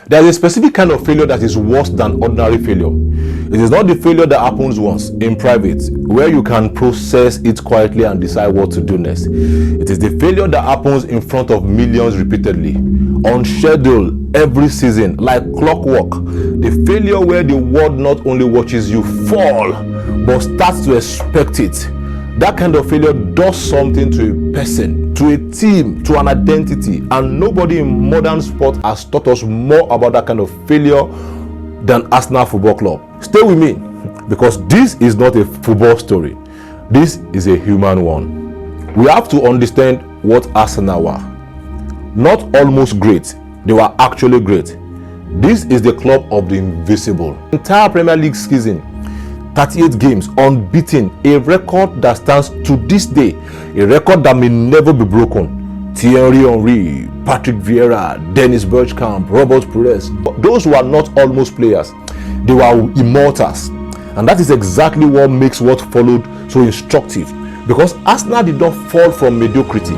There is a specific kind of failure that is worse than ordinary failure. It is not the failure that happens once in private, where you can process it quietly and decide what to do next. It is the failure that happens in front of millions repeatedly, on schedule, every season, like clockwork. The failure where the world not only watches you fall, but starts to expect it. That kind of failure does something to a person, to a team, to an identity, and nobody in modern sport has taught us more about that kind of failure than Arsenal Football Club. Stay with me, because this is not a football story. This is a human one. We have to understand what Arsenal were. Not almost great, they were actually great. This is the club of the invisible. Entire Premier League season, 38 games, unbeaten, a record that stands to this day, a record that may never be broken. Thierry Henry, Patrick Vieira, Dennis Bergkamp, Robert Pires, those were not almost players, they were immortals. And that is exactly what makes what followed so instructive, because Arsenal did not fall from mediocrity,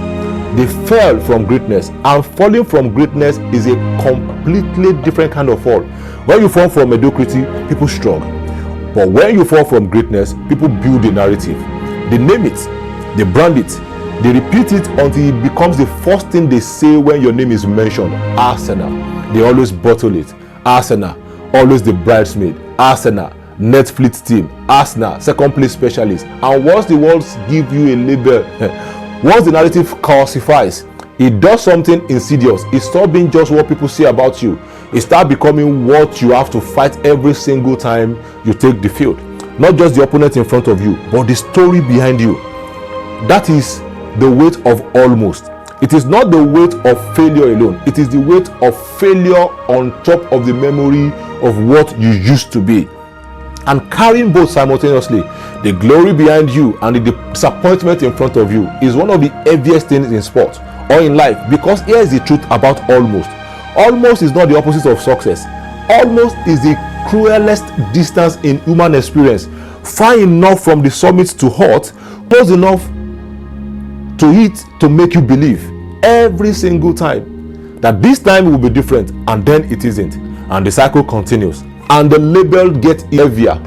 they fell from greatness, and falling from greatness is a completely different kind of fall. When you fall from mediocrity, people struggle. But when you fall from greatness, people build a narrative. They name it, they brand it, they repeat it until it becomes the first thing they say when your name is mentioned. Arsenal. They always bottle it. Arsenal. Always the bridesmaid. Arsenal. Netflix team. Arsenal. Second place specialist. And once the world give you a label, once the narrative calcifies, it does something insidious. It stops being just what people say about you. It starts becoming what you have to fight every single time you take the field. Not just the opponent in front of you, but the story behind you. That is the weight of almost. It is not the weight of failure alone. It is the weight of failure on top of the memory of what you used to be. And carrying both simultaneously, the glory behind you and the disappointment in front of you, is one of the heaviest things in sport or in life. Because here is the truth about almost. Almost is not the opposite of success. Almost is the cruelest distance in human experience. Far enough from the summit to hurt, close enough to hit to make you believe every single time that this time will be different, and then it isn't. And the cycle continues. And the label gets heavier.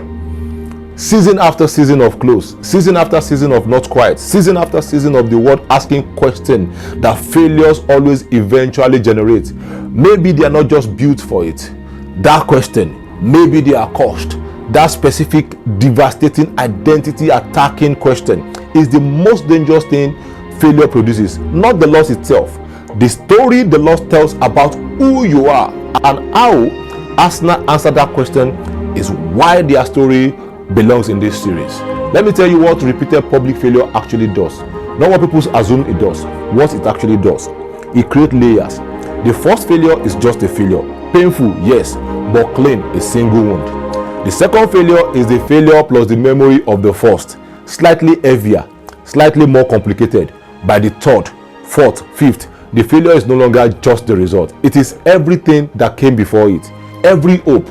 Season after season of close, season after season of not quiet, season after season of the world asking questions that failures always eventually generate. Maybe they are not just built for it. That question, maybe they are cursed. That specific devastating identity attacking question is the most dangerous thing failure produces. Not the loss itself. The story the loss tells about who you are, and how Arsenal answered that question is why their story belongs in this series. Let me tell you what repeated public failure actually does. Not what people assume it does. What it actually does. It creates layers. The first failure is just a failure. Painful, yes, but clean, a single wound. The second failure is the failure plus the memory of the first. Slightly heavier, slightly more complicated. By the third, fourth, fifth, the failure is no longer just the result. It is everything that came before it. Every hope,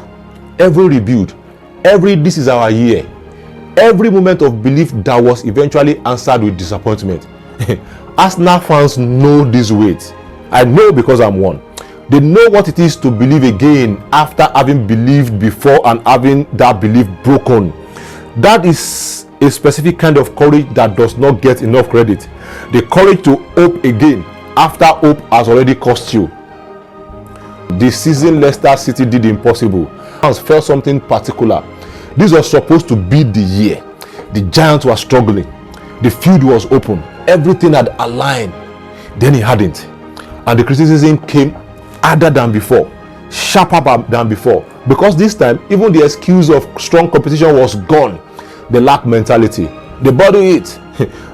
every rebuild, every this is our year, every moment of belief that was eventually answered with disappointment. Arsenal fans know this weight. I know because I'm one. They know what it is to believe again after having believed before and having that belief broken. That is a specific kind of courage that does not get enough credit. The courage to hope again after hope has already cost you. This season Leicester City did the impossible. Fans felt something particular. This was supposed to be the year. The Giants were struggling. The field was open. Everything had aligned. Then it hadn't. And the criticism came harder than before, sharper than before. Because this time, even the excuse of strong competition was gone. They lack mentality. They bottle it.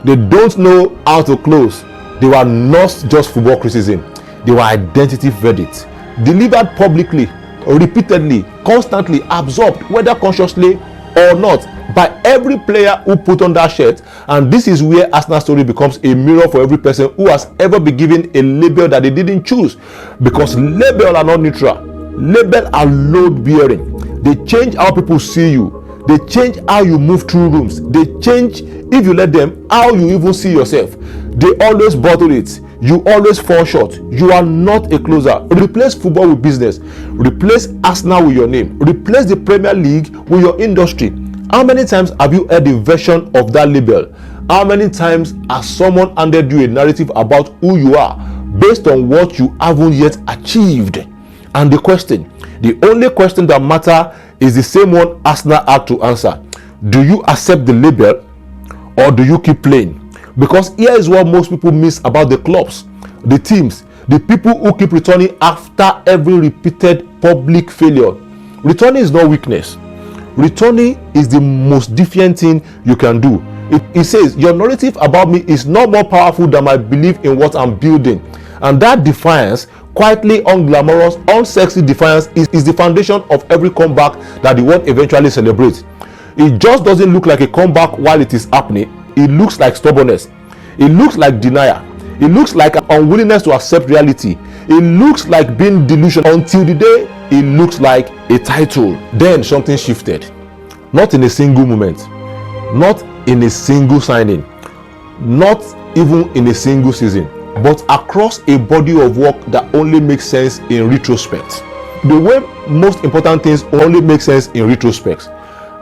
They don't know how to close. They were not just football criticism. They were identity verdicts. Delivered publicly, repeatedly, constantly, absorbed, whether consciously or not, by every player who put on that shirt. And this is where Arsenal's story becomes a mirror for every person who has ever been given a label that they didn't choose. Because labels are not neutral. Labels are load bearing. They change how people see you. They change how you move through rooms. They change, if you let them, how you even see yourself. They always bottle it. You always fall short. You are not a closer. Replace football with business. Replace Arsenal with your name. Replace the Premier League with your industry. How many times have you heard a version of that label? How many times has someone handed you a narrative about who you are based on what you haven't yet achieved? And the only question that matters is the same one Arsenal had to answer. Do you accept the label or do you keep playing? Because here is what most people miss about the clubs, the teams, the people who keep returning after every repeated public failure. Returning is not weakness. Returning is the most defiant thing you can do. It says, your narrative about me is not more powerful than my belief in what I'm building. And that defiance, quietly unglamorous, unsexy defiance, is the foundation of every comeback that the world eventually celebrates. It just doesn't look like a comeback while it is happening. It looks like stubbornness. It looks like denial. It looks like an unwillingness to accept reality. It looks like being delusional until the day it looks like a title. Then something shifted. Not in a single moment. Not in a single signing. Not even in a single season. But across a body of work that only makes sense in retrospect. The way most important things only make sense in retrospect,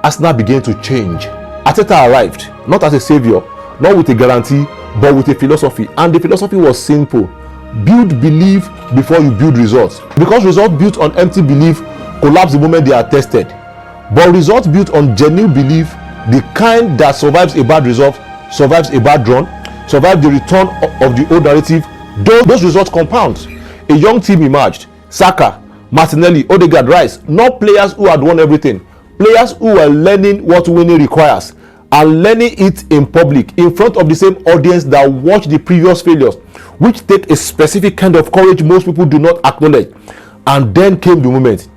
Arsenal began to change. Arteta arrived, not as a savior, not with a guarantee, but with a philosophy. And the philosophy was simple. Build belief before you build results. Because results built on empty belief collapse the moment they are tested. But results built on genuine belief, the kind that survives a bad result, survives a bad run, survives the return of the old narrative, those results compound. A young team emerged. Saka, Martinelli, Odegaard, Rice, not players who had won everything. Players who were learning what winning requires and learning it in public, in front of the same audience that watched the previous failures, which take a specific kind of courage most people do not acknowledge. And then came the moment.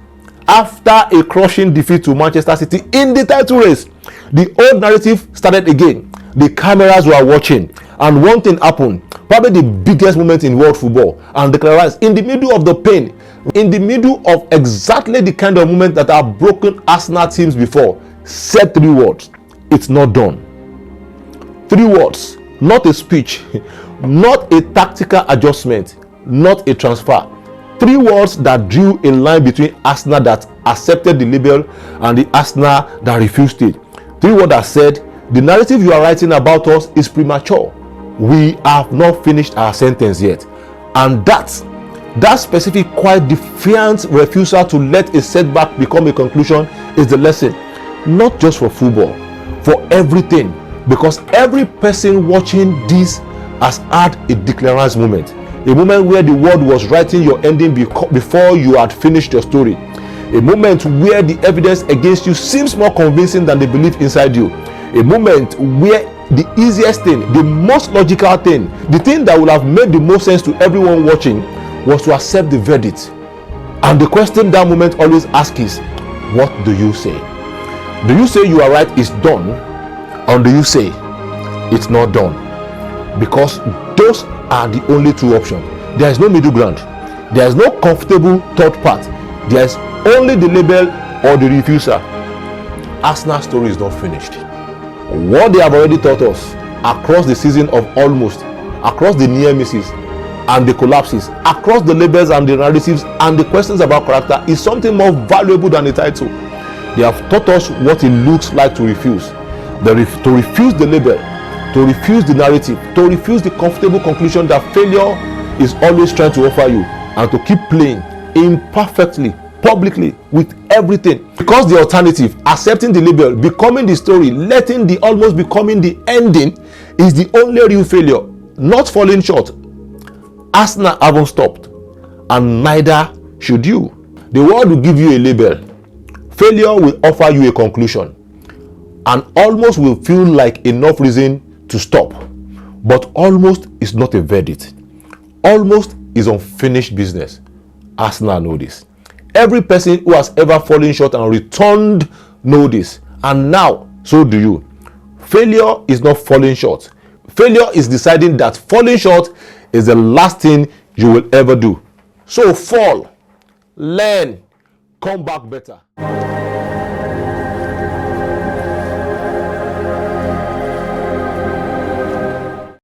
After a crushing defeat to Manchester City in the title race, the old narrative started again. The cameras were watching, and one thing happened, probably the biggest moment in world football, and Declan Rice, in the middle of the pain, in the middle of exactly the kind of moment that have broken Arsenal teams before, said 3 words: it's not done. 3 words, not a speech, not a tactical adjustment, not a transfer. 3 words that drew a line between Arsenal that accepted the label and the Arsenal that refused it. 3 words that said, the narrative you are writing about us is premature. We have not finished our sentence yet. And that specific, quite defiant refusal to let a setback become a conclusion is the lesson, not just for football, for everything. Because every person watching this has had a Declan Rice moment, a moment where the world was writing your ending before you had finished your story, a moment where the evidence against you seems more convincing than the belief inside you, a moment where the easiest thing, the most logical thing, the thing that would have made the most sense to everyone watching was to accept the verdict. And the question that moment always asks is, what do you say? Do you say you are right, it's done, or do you say it's not done? Because those are the only 2 options. There is no middle ground. There is no comfortable third path. There is only the label or the refusal. Arsenal's story is not finished. What they have already taught us across the season of almost, across the near misses and the collapses, across the labels and the narratives and the questions about character, is something more valuable than the title. They have taught us what it looks like to refuse. To refuse the label, to refuse the narrative, to refuse the comfortable conclusion that failure is always trying to offer you, and to keep playing imperfectly, publicly, with everything. Because the alternative, accepting the label, becoming the story, letting the almost becoming the ending, is the only real failure, not falling short. Arsenal haven't stopped, and neither should you. The world will give you a label. Failure will offer you a conclusion, and almost will feel like enough reason to stop. But almost is not a verdict. Almost is unfinished business. Arsenal know this. Every person who has ever fallen short and returned know this. And now, so do you. Failure is not falling short. Failure is deciding that falling short is the last thing you will ever do. So fall, learn, come back better.